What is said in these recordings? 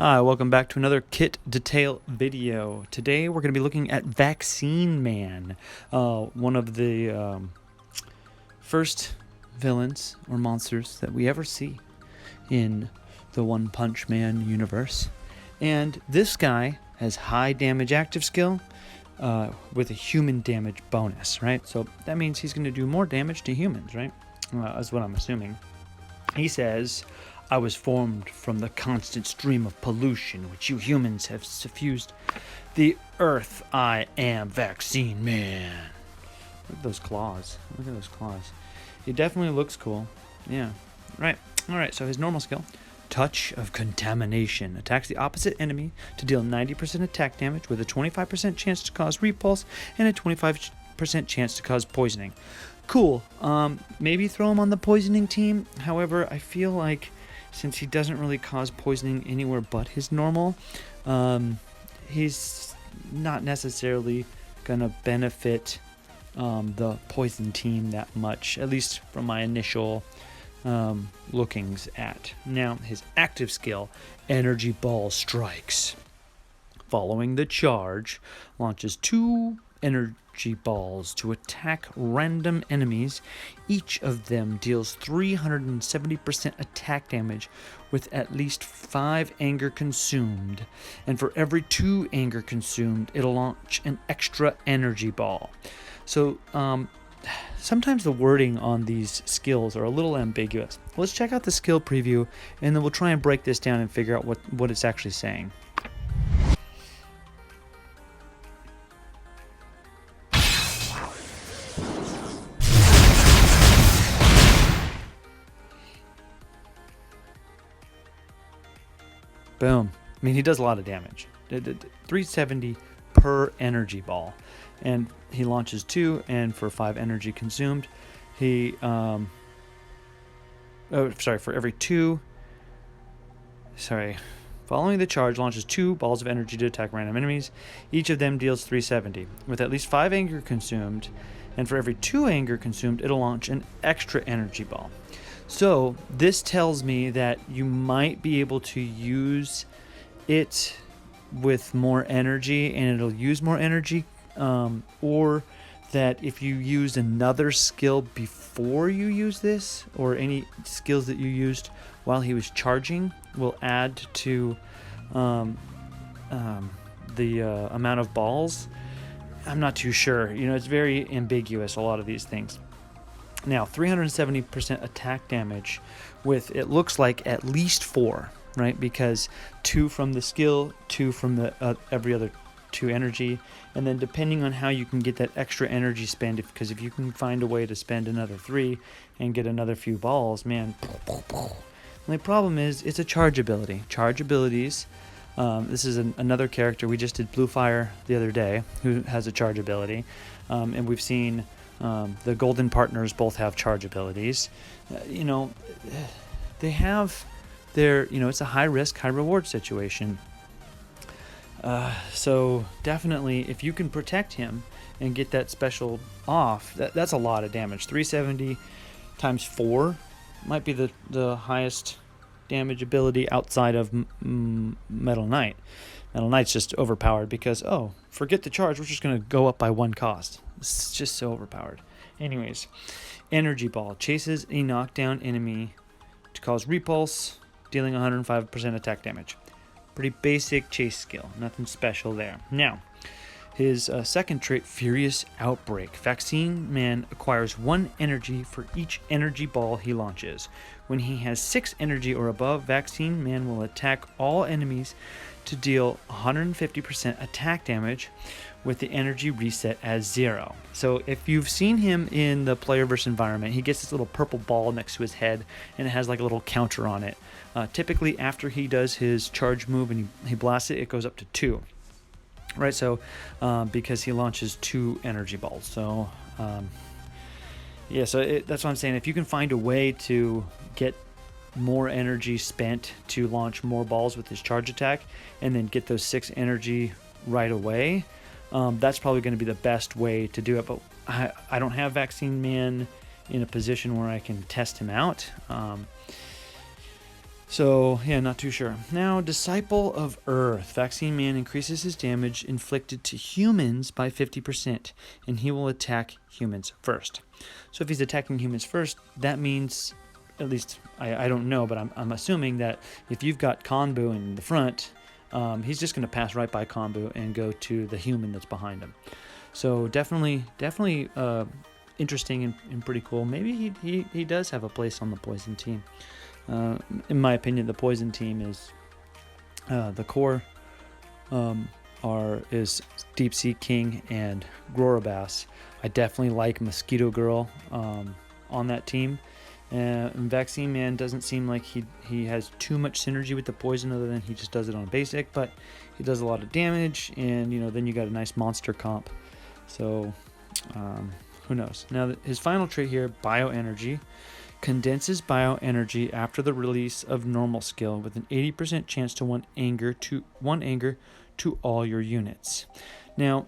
Hi, welcome back to another kit detail video. Today we're going to be looking at Vaccine Man, one of the first villains or monsters that we ever see in the One Punch Man universe. And this guy has high damage active skill with a human damage bonus, right? So that means he's going to do more damage to humans, right? That's what I'm assuming. He says, "I was formed from the constant stream of pollution which you humans have suffused the earth. I am Vaccine Man." Look at those claws. Look at those claws. He definitely looks cool. Yeah. Right. Alright, so his normal skill, Touch of Contamination. Attacks the opposite enemy to deal 90% attack damage with a 25% chance to cause repulse and a 25% chance to cause poisoning. Cool. Maybe throw him on the poisoning team. However, I feel like since he doesn't really cause poisoning anywhere but his normal, he's not necessarily going to benefit the poison team that much, at least from my initial lookings at. Now, his active skill, Energy Ball Strikes. Following the charge, launches 2 energy balls to attack random enemies. Each of them deals 370% attack damage with at least 5 anger consumed. And for every 2 anger consumed, it'll launch an extra energy ball. So, sometimes the wording on these skills are a little ambiguous. Let's check out the skill preview, and then we'll try and break this down and figure out what it's actually saying. Boom. I mean, he does a lot of damage. 370 per energy ball. And he launches 2, and for 5 energy consumed, he, for every 2, following the charge, launches 2 balls of energy to attack random enemies. Each of them deals 370. With at least 5 anger consumed, and for every 2 anger consumed, it'll launch an extra energy ball. So this tells me that you might be able to use it with more energy, and it'll use more energy, or that if you use another skill before you use this, or any skills that you used while he was charging, will add to the amount of balls. I'm not too sure. You know, it's very ambiguous, a lot of these things. Now, 370% attack damage with, it looks like, at least 4, right? Because 2 from the skill, 2 from the every other 2 energy, and then depending on how you can get that extra energy spend, because if you can find a way to spend another 3 and get another few balls, man. The problem is, it's a charge ability. Charge abilities, this is another character. We just did Blue Fire the other day, who has a charge ability, and we've seen the Golden Partners both have charge abilities. They have their, it's a high risk, high reward situation. So definitely, if you can protect him and get that special off, that's a lot of damage. 370 times 4 might be the highest damage ability outside of Metal Knight. Metal Knight's just overpowered because, forget the charge, we're just going to go up by 1 cost. It's just so overpowered. Anyways, Energy Ball chases a knockdown enemy to cause repulse, dealing 105% attack damage. Pretty basic chase skill, nothing special there. Now, his second trait, Furious Outbreak. Vaccine Man acquires 1 energy for each energy ball he launches. When he has 6 energy or above, Vaccine Man will attack all enemies to deal 150% attack damage with the energy reset as 0. So if you've seen him in the player versus environment, he gets this little purple ball next to his head, and it has like a little counter on it. Typically after he does his charge move and he blasts it, it goes up to 2. Right, so because he launches 2 energy balls. So that's what I'm saying. If you can find a way to get more energy spent to launch more balls with his charge attack, and then get those 6 energy right away, that's probably going to be the best way to do it. But I don't have Vaccine Man in a position where I can test him out. So, yeah, not too sure. Now, Disciple of Earth. Vaccine Man increases his damage inflicted to humans by 50%, and he will attack humans first. So if he's attacking humans first, that means, at least, I don't know, but I'm assuming that if you've got Konbu in the front, he's just going to pass right by Konbu and go to the human that's behind him. So definitely interesting and pretty cool. Maybe he does have a place on the poison team. In my opinion, the poison team is the core is Deep Sea King and Grorabass. I definitely like Mosquito Girl on that team. And Vaccine Man doesn't seem like he has too much synergy with the poison, other than he just does it on basic, but he does a lot of damage, and then you got a nice monster comp. So who knows? Now his final trait here, Bioenergy. Condenses bioenergy after the release of normal skill with an 80% chance to one anger to all your units. Now,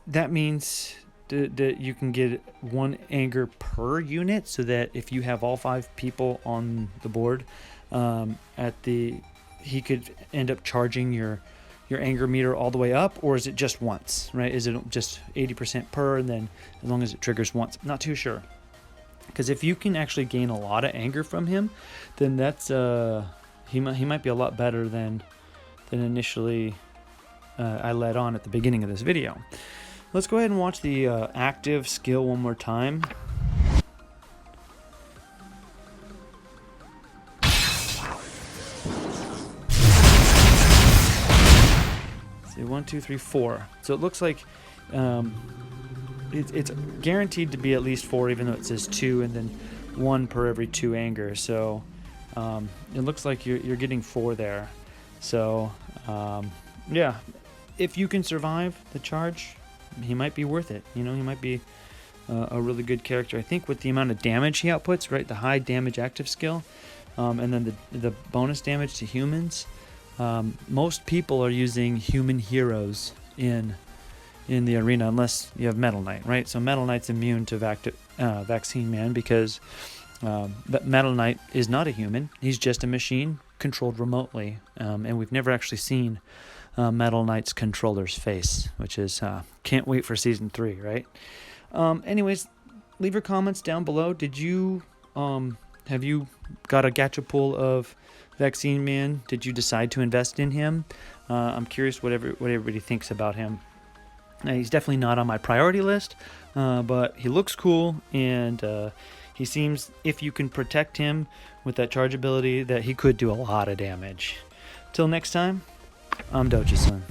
that means that you can get one anger per unit, so that if you have all 5 people on the board, he could end up charging your anger meter all the way up, or is it just once, right? Is it just 80% per, and then as long as it triggers once? I'm not too sure. Because if you can actually gain a lot of anger from him, then that's he might be a lot better than initially I led on at the beginning of this video. Let's go ahead and watch the active skill one more time. Let's see, 1, 2, 3, 4. So it looks like it's guaranteed to be at least 4, even though it says 2 and then 1 per every 2 anger. So it looks like you're getting 4 there. So yeah, if you can survive the charge, he might be worth it. He might be a really good character. I think with the amount of damage he outputs, right, the high damage active skill, and then the bonus damage to humans, most people are using human heroes in the arena, unless you have Metal Knight, right? So Metal Knight's immune to Vaccine Man, because Metal Knight is not a human. He's just a machine controlled remotely, and we've never actually seen Metal Knight's controller's face, which is can't wait for season 3, right? Anyways, leave your comments down below. Did you have you got a gacha pool of Vaccine Man? Did you decide to invest in him? I'm curious what everybody thinks about him. He's definitely not on my priority list, but he looks cool, and he seems, if you can protect him with that charge ability, that he could do a lot of damage. Till next time, I'm Doja-san.